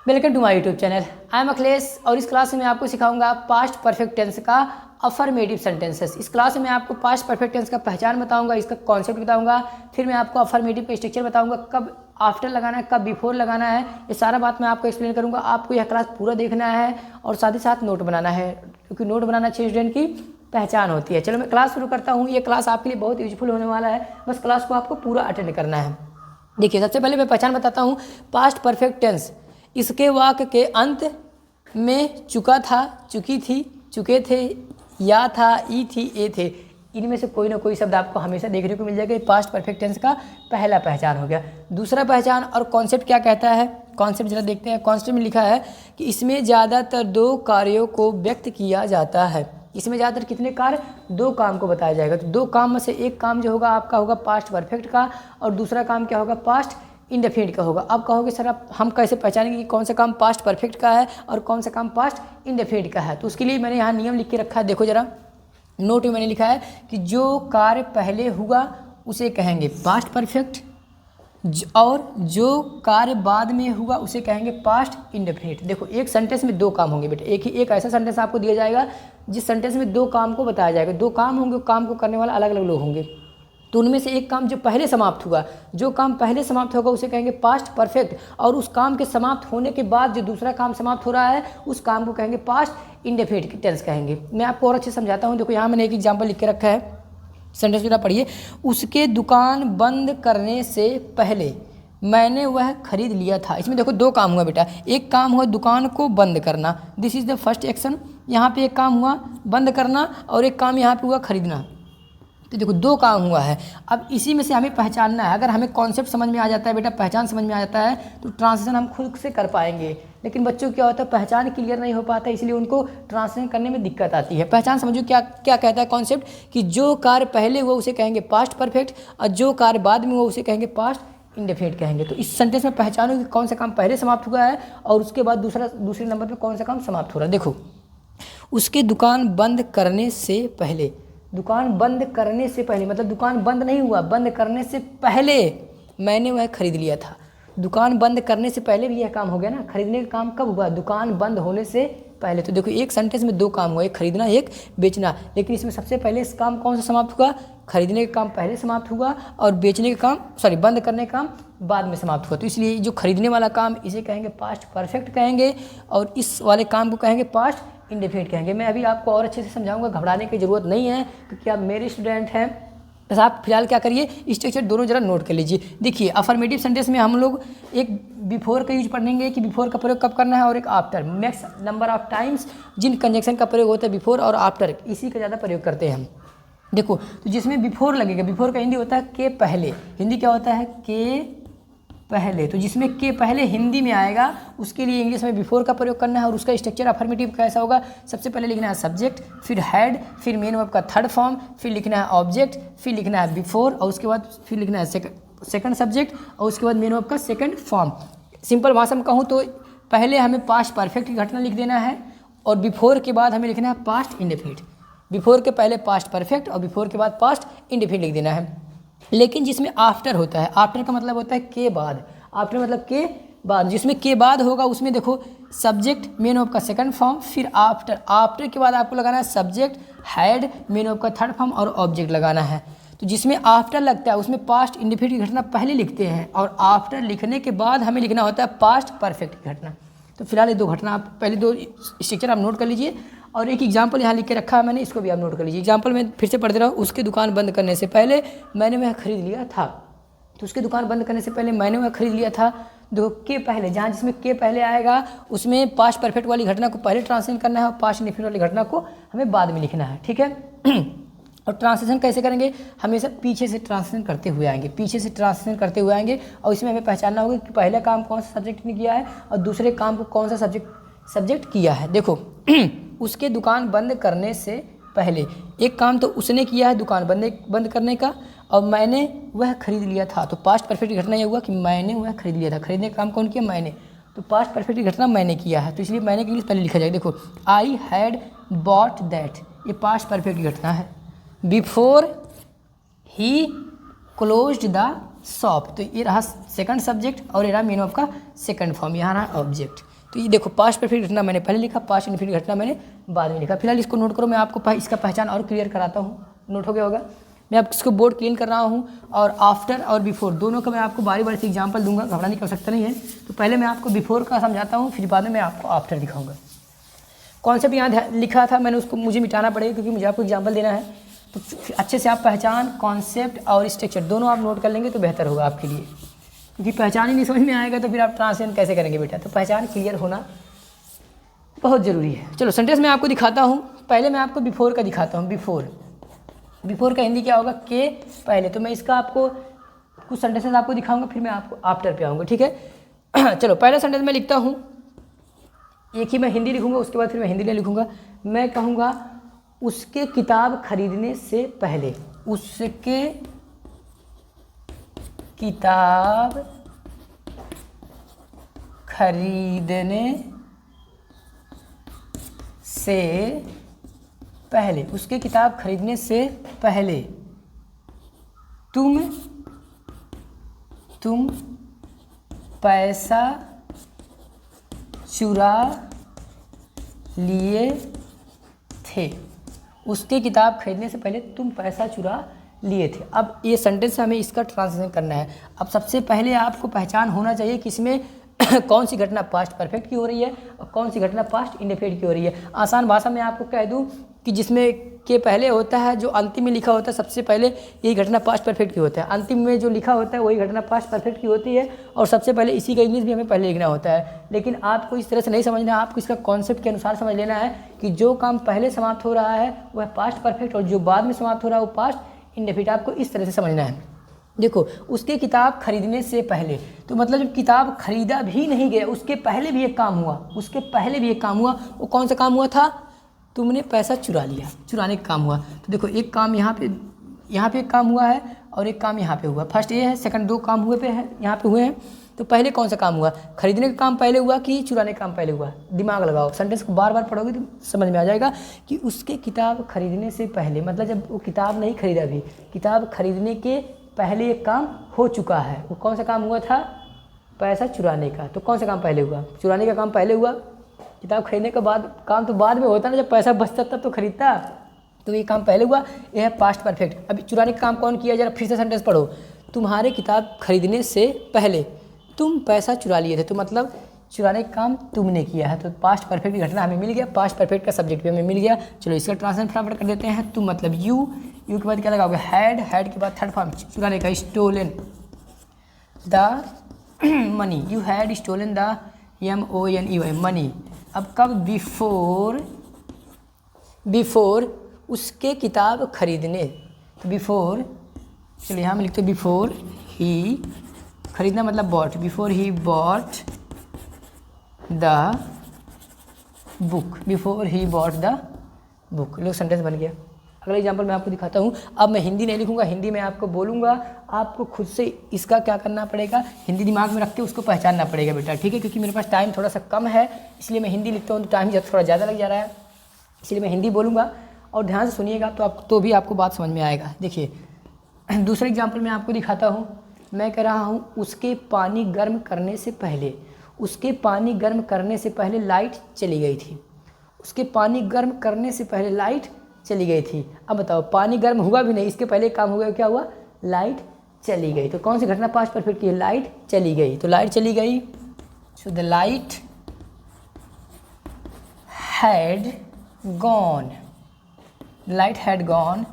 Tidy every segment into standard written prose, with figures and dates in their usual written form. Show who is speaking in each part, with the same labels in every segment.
Speaker 1: Welcome to my YouTube channel. I am Akhilesh और इस class में मैं आपको सिखाऊंगा पास्ट परफेक्ट टेंस का अफर्मेटिव सेंटेंसेस। इस क्लास में मैं आपको पास्ट परफेक्ट टेंस का पहचान बताऊंगा, इसका कॉन्सेप्ट बताऊंगा, फिर मैं आपको अफर्मेटिव का स्ट्रक्चर बताऊंगा, कब आफ्टर लगाना है, कब बिफोर लगाना है, ये सारा बात मैं आपको एक्सप्लेन करूँगा। आपको यह क्लास पूरा देखना है और साथ ही साथ नोट बनाना है, क्योंकि नोट बनाना अच्छे स्टूडेंट की पहचान होती है। चलो मैं क्लास शुरू करता हूँ। ये क्लास आपके लिए बहुत यूजफुल होने वाला है, बस क्लास को आपको पूरा अटेंड करना है। देखिए, सबसे पहले मैं पहचान बताता हूँ। पास्ट परफेक्ट टेंस इसके वाक्य के अंत में चुका था, चुकी थी, चुके थे, या था, ई थी, ए थे, इनमें से कोई ना कोई शब्द आपको हमेशा देखने को मिल जाएगा। पास्ट परफेक्ट टेंस का पहला पहचान हो गया। दूसरा पहचान और कॉन्सेप्ट क्या कहता है, कॉन्सेप्ट जरा देखते हैं। कॉन्सेप्ट में लिखा है कि इसमें ज़्यादातर दो कार्यों को व्यक्त किया जाता है। इसमें ज़्यादातर कितने कार्य? दो काम को बताया जाएगा। तो दो काम में से एक काम जो होगा आपका होगा पास्ट परफेक्ट का, और दूसरा काम क्या होगा? पास्ट इंडेफिनिट का होगा। अब कहोगे सर आप हम कैसे पहचानेंगे कि कौन सा काम पास्ट परफेक्ट का है और कौन सा काम पास्ट इंडेफिनिट का है? तो उसके लिए मैंने यहाँ नियम लिख के रखा है। देखो जरा, नोट में मैंने लिखा है कि जो कार्य पहले हुआ उसे कहेंगे पास्ट परफेक्ट, और जो कार्य बाद में हुआ उसे कहेंगे पास्ट इंडेफिनिट। देखो, एक सेंटेंस में दो काम होंगे बेटा। एक ऐसा सेंटेंस आपको दिया जाएगा जिस सेंटेंस में दो काम को बताया जाएगा। दो काम होंगे, काम को करने वाला अलग अलग लोग होंगे। तो उनमें से एक काम जो पहले समाप्त हुआ, जो काम पहले समाप्त होगा उसे कहेंगे पास्ट परफेक्ट, और उस काम के समाप्त होने के बाद जो दूसरा काम समाप्त हो रहा है उस काम को कहेंगे पास्ट इंडेफिनिट टेंस कहेंगे। मैं आपको और अच्छे से समझाता हूँ। देखो, यहाँ मैंने एक एग्जाम्पल लिख के रखा है। सेंटेंस जरा पढ़िए। उसके दुकान बंद करने से पहले मैंने वह खरीद लिया था। इसमें देखो दो काम हुआ बेटा। एक काम हुआ दुकान को बंद करना, this is the first action. यहाँ पे एक काम हुआ बंद करना और एक काम यहाँ पे हुआ खरीदना। तो देखो दो काम हुआ है। अब इसी में से हमें पहचानना है। अगर हमें कॉन्सेप्ट समझ में आ जाता है बेटा, पहचान समझ में आ जाता है, तो ट्रांसलेशन हम खुद से कर पाएंगे। लेकिन बच्चों क्या होता है, पहचान क्लियर नहीं हो पाता, इसलिए उनको ट्रांसलेशन करने में दिक्कत आती है। पहचान समझो क्या क्या कहता है कॉन्सेप्ट, कि जो कार्य पहले हुआ उसे कहेंगे पास्ट परफेक्ट, और जो कार्य बाद में हुआ उसे कहेंगे पास्ट इंडेफिनिट कहेंगे। तो इस सेंटेंस में पहचानो कि कौन सा काम पहले समाप्त हुआ है और उसके बाद दूसरे नंबर पर कौन सा काम समाप्त हो रहा है। देखो, उसके दुकान बंद करने से पहले, दुकान बंद करने से पहले मतलब दुकान बंद नहीं हुआ, बंद करने से पहले मैंने वह खरीद लिया था। दुकान बंद करने से पहले भी यह काम हो गया ना। खरीदने का काम कब हुआ? दुकान बंद होने से पहले। तो देखो, एक सेंटेंस में दो काम हुआ, एक खरीदना एक बेचना। लेकिन इसमें सबसे पहले इस काम कौन सा समाप्त हुआ? खरीदने का काम पहले समाप्त हुआ और बेचने का काम बंद करने का काम बाद में समाप्त हुआ। तो इसलिए जो खरीदने वाला काम इसे कहेंगे पास्ट परफेक्ट कहेंगे, और इस वाले काम को कहेंगे पास्ट इंडेफिनिट कहेंगे। मैं अभी आपको और अच्छे से समझाऊंगा, घबराने की ज़रूरत नहीं है, क्योंकि आप मेरे स्टूडेंट हैं। बस आप फिलहाल क्या करिए, स्ट्रक्चर दोनों जरा नोट कर लीजिए। देखिए, अफर्मेटिव सेंटेंस में हम लोग एक बिफोर का यूज पढ़ेंगे कि बिफोर का प्रयोग कब करना है, और एक after. Max number of times जिन कंजक्शन का प्रयोग होता है बिफोर और आफ्टर, इसी का ज़्यादा प्रयोग करते हैं हम। देखो, तो जिसमें बिफोर लगेगा, बिफोर का हिंदी होता है के पहले। हिंदी क्या होता है? के पहले। तो जिसमें के पहले हिंदी में आएगा उसके लिए इंग्लिश में बिफोर का प्रयोग करना है। और उसका स्ट्रक्चर अफर्मेटिव कैसा होगा? सबसे पहले लिखना है सब्जेक्ट, फिर हेड, फिर मेन वर्ब का थर्ड फॉर्म, फिर लिखना है ऑब्जेक्ट, फिर लिखना है बिफोर, और उसके बाद फिर लिखना है सेकंड सब्जेक्ट, और उसके बाद मेन वर्ब का सेकंड फॉर्म। सिंपल भाषा में कहूँ तो पहले हमें पास्ट परफेक्ट की घटना लिख देना है, और बिफोर के बाद हमें लिखना है पास्ट इंडेफिनिट। बिफोर के पहले पास्ट परफेक्ट और बिफोर के बाद पास्ट इंडेफिनिट लिख देना है। लेकिन जिसमें आफ्टर होता है, आफ्टर का मतलब होता है के बाद। आफ्टर मतलब के बाद, जिसमें के बाद होगा उसमें देखो सब्जेक्ट, मेन वर्ब का सेकंड फॉर्म, फिर आफ्टर। आफ्टर के बाद आपको लगाना है सब्जेक्ट, हेड, मेन वर्ब का थर्ड फॉर्म और ऑब्जेक्ट लगाना है। तो जिसमें आफ्टर लगता है उसमें पास्ट इंडेफिनिट की घटना पहले लिखते हैं, और आफ्टर लिखने के बाद हमें लिखना होता है पास्ट परफेक्ट की घटना। तो फिलहाल ये दो घटना आप पहले दो स्ट्रक्चर आप नोट कर लीजिए, और एक एग्जाम्पल यहाँ लिख के रखा है मैंने, इसको भी आप नोट कर लीजिए। एग्जाम्पल में फिर से पढ़ दे रहा हूँ। उसकी दुकान बंद करने से पहले मैंने वह खरीद लिया था। तो उसकी दुकान बंद करने से पहले मैंने वह खरीद लिया था। देखो, के पहले, जहाँ जिसमें के पहले आएगा उसमें पास्ट परफेक्ट वाली घटना को पहले ट्रांसलेट करना है, और पास्ट इंडेफिनिट वाली घटना को हमें बाद में लिखना है। ठीक है। और ट्रांसलेशन कैसे करेंगे? हमेशा पीछे से ट्रांसलेशन करते हुए आएंगे, पीछे से ट्रांसलेशन करते हुए आएंगे। और इसमें हमें पहचानना होगा कि पहला काम कौन सा सब्जेक्ट ने किया है और दूसरे काम को कौन सा सब्जेक्ट किया है। देखो, उसके दुकान बंद करने से पहले एक काम तो उसने किया है दुकान बंद करने का, और मैंने वह खरीद लिया था। तो पास्ट परफेक्ट घटना यह हुआ कि मैंने वह खरीद लिया था। खरीदने का काम कौन किया? मैंने। तो पास्ट परफेक्ट घटना मैंने किया है, तो इसलिए मैंने के लिए पहले लिखा जाएगा। देखो, आई हैड बॉट दैट, ये पास्ट परफेक्ट घटना है। Before he closed the shop. तो ये रहा सेकंड सब्जेक्ट और ये रहा मेन ऑफ का सेकंड फॉर्म, यहाँ रहा ऑब्जेक्ट। तो ये देखो पास्ट परफेक्ट घटना मैंने पहले लिखा, पास्ट इंडेफिनिट घटना मैंने बाद में लिखा। फिलहाल इसको नोट करो, मैं आपको इसका पहचान और क्लियर कराता हूँ। नोट हो गया होगा। मैं अब इसको बोर्ड क्लीन कर रहा हूँ और आफ्टर और बिफोर दोनों का मैं आपको बारी बारी से एग्जाम्पल दूंगा, घबराने की आवश्यकता नहीं है। तो पहले मैं आपको बिफोर का समझाता हूँ, फिर बाद में मैं आपको आफ्टर दिखाऊंगा। कॉन्सेप्ट यहाँ लिखा था मैंने, उसको मुझे मिटाना पड़ेगा क्योंकि मुझे आपको एग्जाम्पल देना है। तो अच्छे से आप पहचान, कॉन्सेप्ट और स्ट्रक्चर दोनों आप नोट कर लेंगे तो बेहतर होगा आपके लिए, क्योंकि पहचान ही नहीं समझ में आएगा तो फिर आप ट्रांसलेशन कैसे करेंगे बेटा। तो पहचान क्लियर होना बहुत ज़रूरी है। चलो सेंटेंस मैं आपको दिखाता हूँ। पहले मैं आपको बिफोर का दिखाता हूँ। बिफोर का हिंदी क्या होगा? के पहले। तो मैं इसका आपको कुछ सेंटेंसेस आपको दिखाऊंगा, फिर मैं आपको आफ्टर पे आऊँगा, ठीक है। चलो पहला सेंटेंस मैं लिखता हूँ, एक ही मैं हिंदी लिखूंगा, उसके बाद फिर मैं हिंदी नहीं लिखूंगा। मैं कहूँगा उसके किताब खरीदने से पहले, उसके किताब खरीदने से पहले, उसके किताब खरीदने से पहले तुम पैसा चुरा लिए थे। उसके किताब खरीदने से पहले तुम पैसा चुरा लिए थे। अब ये सेंटेंस हमें इसका ट्रांसलेशन करना है। अब सबसे पहले आपको पहचान होना चाहिए कि इसमें कौन सी घटना पास्ट परफेक्ट की हो रही है और कौन सी घटना पास्ट इंडेफिनिट की हो रही है। आसान भाषा में आपको कह दूं कि जिसमें के पहले होता है, जो अंतिम में लिखा होता है सबसे पहले, यही घटना पास्ट परफेक्ट की होता है। अंतिम में जो लिखा होता है वही घटना पास्ट परफेक्ट की होती है और सबसे पहले इसी का इंग्लिश भी हमें पहले लिखना होता है। लेकिन आपको इस तरह से नहीं समझना, आपको इसका कॉन्सेप्ट के अनुसार समझ लेना है कि जो काम पहले समाप्त हो रहा है वह पास्ट परफेक्ट और जो बाद में समाप्त हो रहा है वो पास्ट इंडेफिनिट। आपको इस तरह से समझना है। देखो उसके किताब खरीदने से पहले, तो मतलब जब किताब खरीदा भी नहीं गया उसके पहले भी एक काम हुआ, उसके पहले भी एक काम हुआ। वो कौन सा काम हुआ था? तुमने पैसा चुरा लिया, चुराने का काम हुआ। तो देखो एक काम यहाँ पे एक काम हुआ है और एक काम यहाँ पे हुआ। फर्स्ट ये है, सेकंड दो काम हुए पे है, यहाँ पे हुए हैं। तो पहले कौन सा काम हुआ? खरीदने का काम पहले हुआ कि चुराने का काम पहले हुआ? दिमाग लगाओ, सेंटेंस को बार बार पढ़ोगे तो समझ में आ जाएगा कि उसके किताब खरीदने से पहले, मतलब जब वो किताब नहीं खरीदा भी, किताब खरीदने के पहले एक काम हो चुका है। वो कौन सा काम हुआ था? पैसा चुराने का। तो कौन सा काम पहले हुआ? चुराने का काम पहले हुआ। किताब खरीदने के बाद काम तो बाद में होता ना, जब पैसा बचता तब तो खरीदता। तो ये काम पहले हुआ, ये है पास्ट परफेक्ट। अभी चुराने का काम कौन किया? जरा फिर से सेंटेंस पढ़ो। तुम्हारे किताब खरीदने से पहले तुम पैसा चुरा लिए थे। तो मतलब चुराने का काम तुमने किया है। तो पास्ट परफेक्ट की घटना हमें मिल गया, पास्ट परफेक्ट का सब्जेक्ट भी हमें मिल गया। चलो इसका ट्रांसलेशन फटाफट कर देते हैं। तुम मतलब यू के बाद क्या लगाओगे? हैड के बाद थर्ड फॉर्म चुराने का, stolen the money. You had stolen the MONEY money. अब कब? बिफोर उसके किताब खरीदने। तो बिफोर, चलो यहाँ में लिखते हैं बिफोर ही, खरीदना मतलब बॉट, बिफोर ही बॉट द बुक, बिफोर ही बॉट द बुक। लो सेंटेंस बन गया। अगला एग्जाम्पल मैं आपको दिखाता हूँ। अब मैं हिंदी नहीं लिखूंगा, हिंदी में आपको बोलूँगा, आपको खुद से इसका क्या करना पड़ेगा, हिंदी दिमाग में रख के उसको पहचानना पड़ेगा बेटा, ठीक है। क्योंकि मेरे पास टाइम थोड़ा सा कम है इसलिए मैं हिंदी लिखता हूँ, तो टाइम थोड़ा ज़्यादा लग जा रहा है, इसलिए मैं हिंदी बोलूँगा और ध्यान से सुनिएगा तो भी आपको बात समझ में आएगा। देखिए दूसरा एग्जाम्पल मैं आपको दिखाता हूँ। मैं कह रहा हूँ उसके पानी गर्म करने से पहले, उसके पानी गर्म करने से पहले लाइट चली गई थी। उसके पानी गर्म करने से पहले लाइट चली गई थी। अब बताओ पानी गर्म हुआ भी नहीं, इसके पहले काम हो गया, क्या हुआ? लाइट चली गई। तो कौन सी घटना पास्ट परफेक्ट की है? लाइट चली गई। तो लाइट चली गई। So the light had gone, light had gone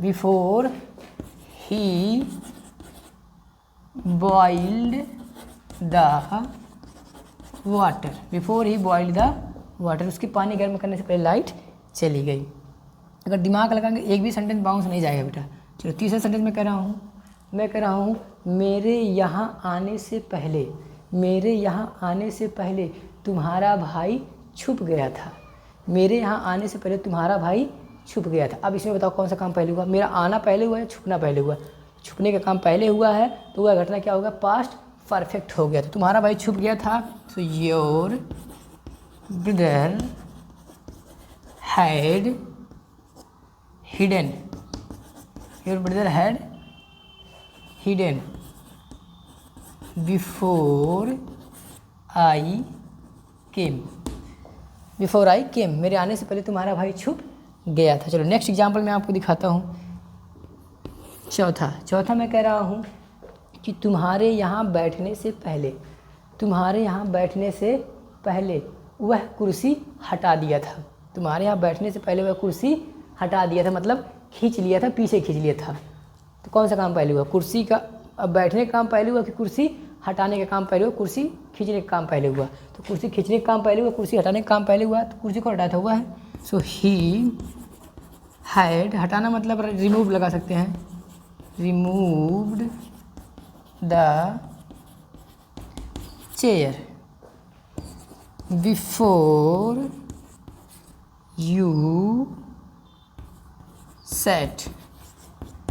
Speaker 1: before he boiled the water, before he boiled the water. उसके पानी गर्म करने से पहले लाइट चली गई। अगर दिमाग लगाएंगे एक भी सेंटेंस बाउंस नहीं जाएगा बेटा। चलो तीसरा सेंटेंस मैं कह रहा हूँ मेरे यहाँ आने से पहले, मेरे यहाँ आने से पहले तुम्हारा भाई छुप गया था। मेरे यहाँ आने से पहले तुम्हारा भाई छुप गया था। अब इसमें बताओ कौन सा काम पहले हुआ? मेरा आना पहले हुआ है, छुपना पहले हुआ? छुपने का काम पहले हुआ है तो वह घटना क्या होगा? पास्ट परफेक्ट हो गया। तो तुम्हारा भाई छुप गया था। तो your brother had hidden your brother had hidden before I came. Before I came, मेरे आने से पहले तुम्हारा भाई छुप गया था। चलो नेक्स्ट एग्जाम्पल मैं आपको दिखाता हूँ। चौथा मैं कह रहा हूँ कि तुम्हारे यहाँ बैठने से पहले, तुम्हारे यहाँ बैठने से पहले वह कुर्सी हटा दिया था। तुम्हारे यहाँ बैठने से पहले वह कुर्सी हटा दिया था, मतलब खींच लिया था, पीछे खींच लिया था। तो कौन सा काम पहले हुआ? कुर्सी का अब बैठने का काम पहले हुआ कि कुर्सी हटाने का काम पहले हुआ? कुर्सी खींचने का काम पहले हुआ। तो कुर्सी खींचने का काम पहले हुआ, कुर्सी हटाने का काम पहले हुआ, तो कुर्सी को हटाया हुआ है। सो ही हैड, हटाना मतलब रिमूव लगा सकते हैं, removed the chair before you set.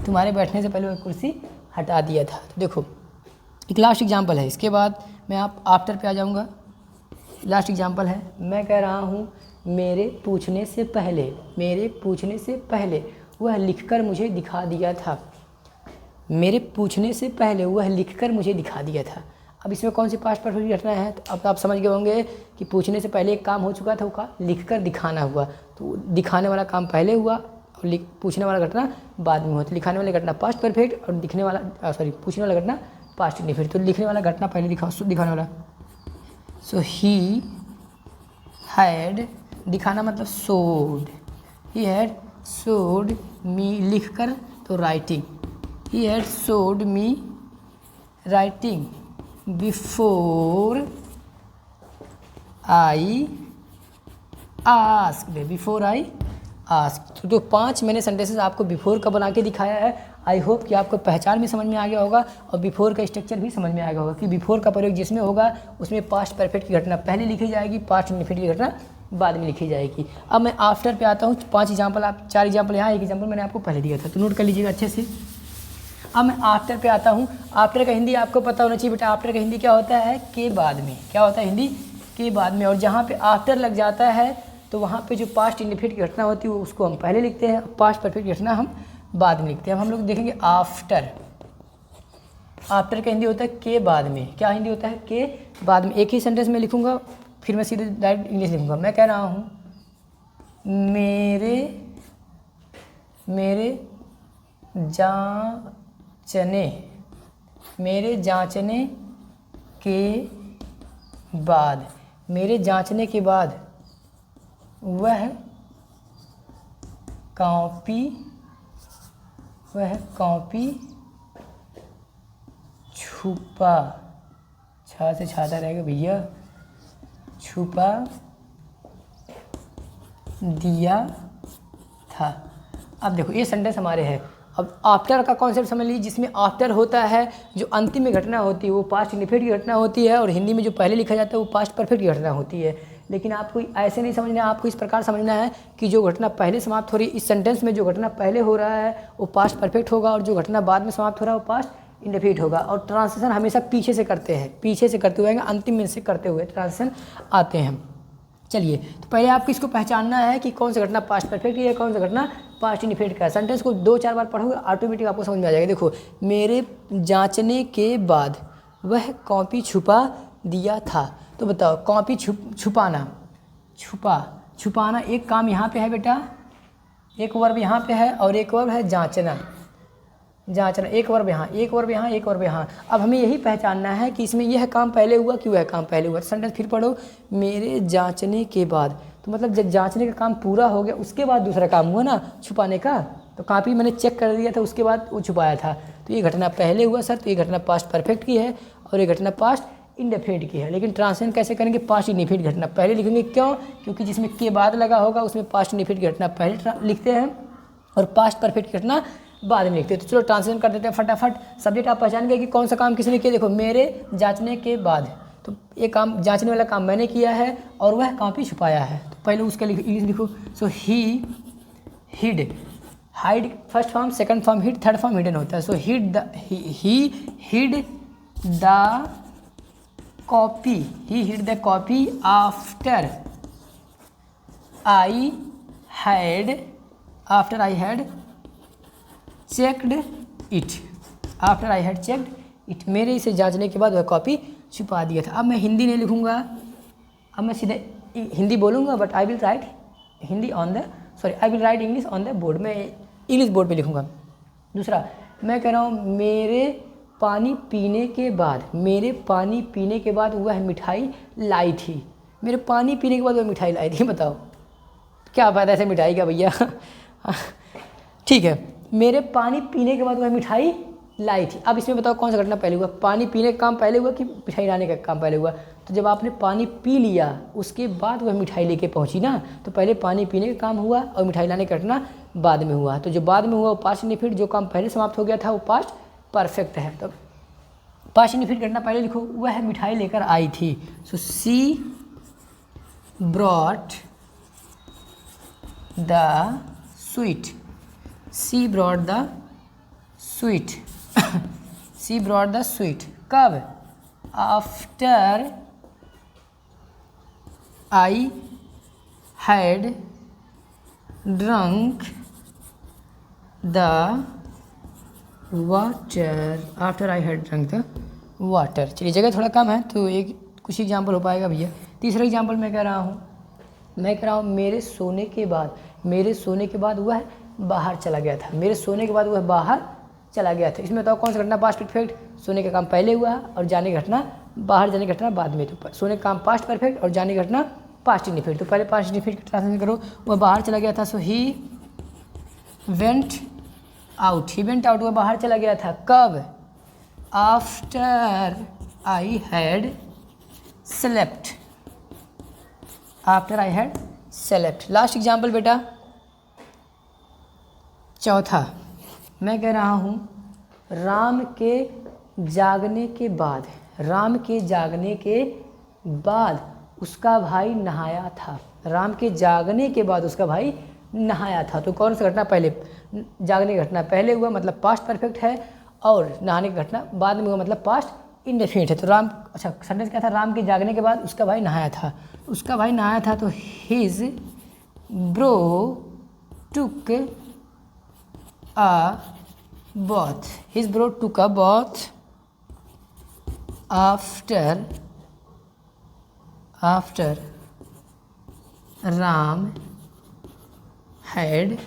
Speaker 1: तुम्हारे बैठने से पहले वह कुर्सी हटा दिया था। तो देखो एक लास्ट एग्जाम्पल है, इसके बाद मैं आप आफ्टर पे आ जाऊँगा। लास्ट एग्जाम्पल है, मैं कह रहा हूँ मेरे पूछने से पहले, मेरे पूछने से पहले वह लिखकर मुझे दिखा दिया था। मेरे पूछने से पहले वह लिखकर मुझे दिखा दिया था। अब इसमें कौन सी पास्ट परफेक्ट घटना है? तो अब आप समझ गए होंगे कि पूछने से पहले एक काम हो चुका था, वो का लिखकर दिखाना हुआ। तो दिखाने वाला काम पहले हुआ और पूछने वाला घटना बाद में हुआ। तो लिखाने वाली घटना पास्ट परफेक्ट और दिखने वाला पूछने वाला घटना पास्ट इंडिफिनिट। तो लिखने वाला घटना पहले दिखाने वाला। सो ही हैड, दिखाना मतलब सोड, ही हैड सोड मी, लिख कर तो writing, he had showed me writing before I asked, before I asked. तो 5 मैंने सेंटेंसेस आपको बिफोर का बना के दिखाया है। आई होप कि आपको पहचान भी समझ में आ गया होगा और बिफोर का स्ट्रक्चर भी समझ में आ गया होगा कि बिफोर का प्रयोग जिसमें होगा उसमें पास्ट परफेक्ट की घटना पहले लिखी जाएगी, पास्ट इंडिफिनिट की घटना बाद में लिखी जाएगी। अब मैं आफ्टर पे आता हूँ। 5 एग्जाम्पल, आप 4 एग्जाम्पल यहाँ, एक एग्जाम्पल मैंने आपको पहले दिया था, तो नोट कर लीजिएगा अच्छे से। अब मैं आफ्टर पे आता हूँ। आफ्टर का हिंदी आपको पता होना चाहिए बेटा। आफ्टर का हिंदी क्या होता है? के बाद में। क्या होता है हिंदी? के बाद में। और जहाँ पे आफ्टर लग जाता है तो वहाँ पे जो पास्ट इंडिफिनिट की घटना होती है उसको हम पहले लिखते हैं, पास्ट परफेक्ट की घटना हम बाद में लिखते हैं। अब हम लोग देखेंगे आफ्टर। आफ्टर का हिंदी होता है के बाद में। क्या हिंदी होता है? के बाद में। एक ही सेंटेंस में लिखूँगा, फिर मैं सीधे डायरेक्ट इंग्लिश लिखूँगा। मैं कह रहा हूँ मेरे जांचने के बाद, मेरे जांचने के बाद वह कॉपी छुपा, छा से छाता रहेगा भैया, छुपा दिया था। अब देखो ये सेंटेंस हमारे हैं। अब आफ्टर का कॉन्सेप्ट समझ लीजिए, जिसमें आफ्टर होता है जो अंतिम में घटना होती है वो पास्ट इंडिफिनिट की घटना होती है, और हिंदी में जो पहले लिखा जाता है वो पास्ट परफेक्ट की घटना होती है। लेकिन आपको ऐसे नहीं समझना है, आपको इस प्रकार समझना है कि जो घटना पहले समाप्त हो रही है, इस सेंटेंस में जो घटना पहले हो रहा है वो पास्ट परफेक्ट होगा और जो घटना बाद में समाप्त हो रहा है वो पास्ट इंडिफिनिट होगा। और ट्रांसलेशन हमेशा पीछे से करते हैं, पीछे से करते हुए अंतिम में से करते हुए ट्रांसलेशन आते हैं। चलिए, तो पहले आपको इसको पहचानना है कि कौन सा घटना पास्ट परफेक्ट है, कौन सा घटना पास्ट इंडिफिनिट का है। सेंटेंस को 2-4 बार पढ़ोगे ऑटोमेटिक आपको समझ में आ जाएगा। देखो, मेरे जांचने के बाद वह कॉपी छुपा दिया था। तो बताओ, कॉपी छुपाना एक काम यहाँ पे है बेटा, एक वर्ब यहाँ पे है और एक वर्ब है जांचना। एक वर्ब यहाँ, एक वर्ब यहाँ, एक वर्ब यहाँ। अब हमें यही पहचानना है कि इसमें यह काम पहले हुआ कि वह काम पहले हुआ। सेंटेंस फिर पढ़ो, मेरे जांचने के बाद, तो मतलब जब जांचने का काम पूरा हो गया उसके बाद दूसरा काम हुआ ना छुपाने का। तो कॉपी मैंने चेक कर दिया था, उसके बाद वो छुपाया था। तो ये घटना पहले हुआ सर, तो ये घटना पास्ट परफेक्ट की है और ये घटना पास्ट इंडेफिनिट की है। लेकिन ट्रांसलेशन कैसे करेंगे? पास्ट इंडेफिनिट घटना पहले लिखेंगे। क्यों? क्योंकि जिसमें के बाद लगा होगा उसमें पास्ट इंडेफिनिट घटना पहले लिखते हैं और पास्ट परफेक्ट घटना बाद में लिखते हैं। तो चलो ट्रांसलेशन कर देते हैं फटाफट। सब्जेक्ट आप पहचान गए कि कौन सा काम किसने किया। देखो, मेरे जांचने के बाद, तो ये काम जांचने वाला काम मैंने किया है और वह कॉपी छुपाया है। तो पहले उसका इंग्लिश लिखो। So he hid, hide first form, second form hid, third form hidden होता है। So he hid the copy, he hid the copy after I had checked it, after I had checked it, मेरे इसे जांचने के बाद वह copy छुपा दिया था। अब मैं हिंदी नहीं लिखूँगा, अब मैं सीधे हिंदी बोलूँगा, but I will write Hindi on the I will write English on the board, मैं इंग्लिश बोर्ड पे लिखूँगा। दूसरा मैं कह रहा हूँ मेरे पानी पीने के बाद वह मिठाई लाई थी, मेरे पानी पीने के बाद वह मिठाई लाई थी। बताओ क्या फ़ायदा ऐसे मिठाई का भैया। ठीक है, मेरे पानी पीने के बाद वह मिठाई लाई थी। अब इसमें बताओ कौन सा घटना पहले हुआ, पानी पीने का काम पहले हुआ कि मिठाई लाने का काम पहले हुआ? तो जब आपने पानी पी लिया उसके बाद वह मिठाई लेके पहुंची ना, तो पहले पानी पीने का काम हुआ और मिठाई लाने का घटना बाद में हुआ। तो जो बाद में हुआ वो पास्ट इंडेफिनिट, जो काम पहले समाप्त हो गया था वो पास्ट परफेक्ट है। तो पास्ट इंडेफिनिट घटना पहले लिखो, वह मिठाई लेकर आई थी। So she brought the sweet, she brought the sweet, she brought the sweet. कब? After I had drunk the water, after I had drunk the water. चलिए जगह थोड़ा कम है तो एक कुछ एग्जाम्पल हो पाएगा भैया। तीसरा एग्जाम्पल मैं कह रहा हूँ मेरे सोने के बाद वह बाहर चला गया था, मेरे सोने के बाद वह बाहर चला गया था। इसमें बताओ कौन सा घटना पास्ट परफेक्ट, सोने का काम पहले हुआ और जाने की घटना, बाहर जाने की घटना बाद में। तो सोने का काम पास्ट परफेक्ट और जाने की घटना पास्ट इंडेफिनिट। तो पहले पास्ट इंडेफिनिट का ट्रांसलेशन करो, वह बाहर चला गया था। सो ही वेंट आउट, वह बाहर चला गया था। कब? After I had slept, after I had slept. Last example बेटा चौथा, मैं कह रहा हूँ राम के जागने के बाद उसका भाई नहाया था, राम के जागने के बाद उसका भाई नहाया था। तो कौन सा घटना पहले, जागने की घटना पहले हुआ मतलब पास्ट परफेक्ट है, और नहाने की घटना बाद में हुआ मतलब पास्ट इंडेफिनिट है। तो राम, अच्छा सेंटेंस क्या था, राम के जागने के बाद उसका भाई नहाया था, तो his bro took a bath, his bro took a bath after Ram had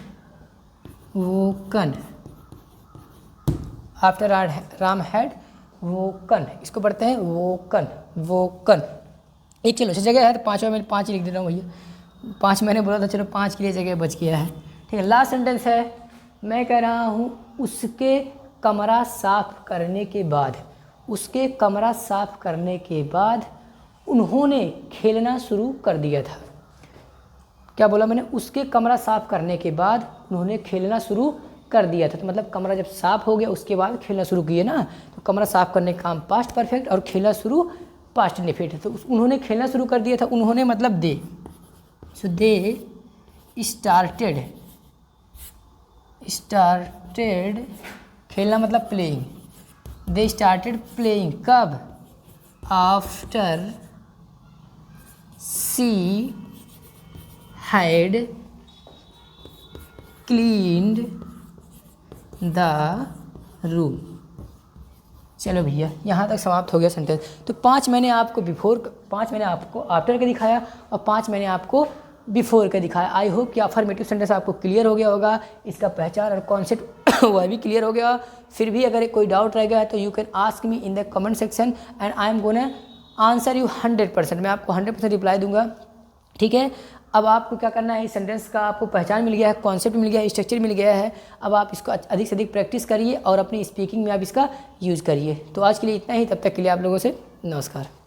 Speaker 1: woken, इसको पढ़ते हैं वोकन। एक चलो जगह है तो पाँचवा में 5 लिख दे रहा हूँ भैया, 5 मैंने बोला था, चलो 5 के लिए जगह बच गया है। ठीक है, लास्ट सेंटेंस है, मैं कह रहा हूँ उसके कमरा साफ करने के बाद उन्होंने खेलना शुरू कर दिया था। क्या बोला मैंने? उसके कमरा साफ करने के बाद उन्होंने खेलना शुरू कर दिया था। तो मतलब कमरा जब साफ हो गया उसके बाद खेलना शुरू किए ना, तो कमरा साफ करने का काम पास्ट परफेक्ट और खेलना शुरू पास्ट इंडेफिनिट है। तो उन्होंने खेलना शुरू कर दिया था, उन्होंने मतलब दे। सो दे स्टार्टेड, खेलना मतलब प्लेइंग, दे स्टार्टेड प्लेइंग। कब? After she had cleaned the room. चलो भैया यहाँ तक समाप्त हो गया सेंटेंस। तो 5 मैंने आपको आफ्टर का दिखाया और 5 मैंने आपको बिफोर का दिखाया। आई होप कि अफर्मेटिव सेंटेंस आपको क्लियर हो गया होगा, इसका पहचान और कॉन्सेप्ट वह भी क्लियर हो गया। फिर भी अगर कोई डाउट रह गया है तो you can ask me in the comment section and I am gonna answer you 100%, मैं आपको 100% रिप्लाई दूंगा। ठीक है, अब आपको क्या करना है, इस सेंटेंस का आपको पहचान मिल गया है, कॉन्सेप्ट मिल गया है, स्ट्रक्चर मिल गया है। अब आप इसको अधिक से अधिक प्रैक्टिस करिए और अपनी स्पीकिंग में आप इसका यूज़ करिए। तो आज के लिए इतना ही, तब तक के लिए आप लोगों से नमस्कार।